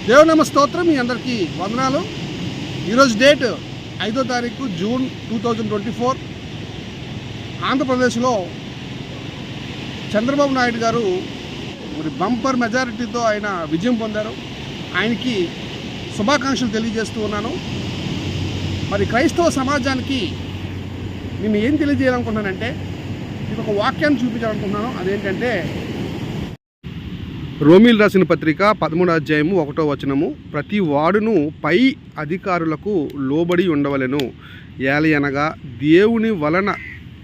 దేవునమ్మ స్తోత్రం. మీ అందరికీ వందనాలు. ఈరోజు డేట్ 5వ తారీఖు జూన్ 2024. ఆంధ్రప్రదేశ్లో చంద్రబాబు నాయుడు గారు మరి బంపర్ మెజారిటీతో ఆయన విజయం పొందారు. ఆయనకి శుభాకాంక్షలు తెలియజేస్తూ ఉన్నాను. మరి క్రైస్తవ సమాజానికి నేను ఏం తెలియజేయాలనుకుంటున్నానంటే, ఇది ఒక వాక్యాన్ని చూపించాలనుకుంటున్నాను. అదేంటంటే రోమీలు రాసిన పత్రిక 13వ అధ్యాయము 1వ వచనము, ప్రతి వాడును పై అధికారులకు లోబడి ఉండవలెను, ఏలయనగా దేవుని వలన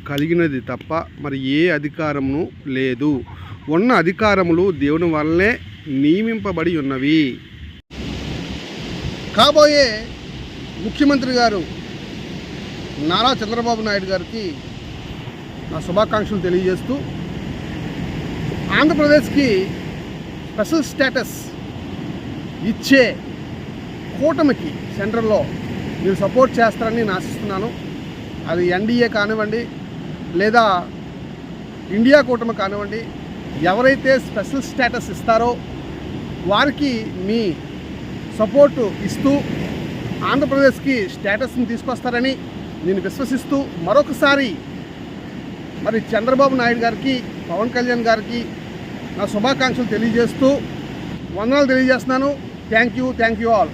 కలిగినది తప్ప మరి ఏ అధికారమును లేదు, ఉన్న అధికారములు దేవుని వల్లనే నియమింపబడి ఉన్నవి. కాబోయే ముఖ్యమంత్రి గారు నారా చంద్రబాబు నాయుడు గారికి నా శుభాకాంక్షలు తెలియజేస్తూ, ఆంధ్రప్రదేశ్కి స్పెషల్ స్టేటస్ ఇచ్చే కూటమికి సెంట్రల్లో మీరు సపోర్ట్ చేస్తారని నేను ఆశిస్తున్నాను. అది ఎన్డీఏ కానివ్వండి, లేదా ఇండియా కూటమి కానివ్వండి, ఎవరైతే స్పెషల్ స్టేటస్ ఇస్తారో వారికి మీ సపోర్టు ఇస్తూ ఆంధ్రప్రదేశ్కి స్టేటస్ని తీసుకొస్తారని నేను విశ్వసిస్తూ, మరొకసారి మరి చంద్రబాబు నాయుడు గారికి, పవన్ కళ్యాణ్ గారికి నా శుభాకాంక్షలు తెలియజేస్తూ వందనాలు తెలియజేస్తున్నాను. Thank you all.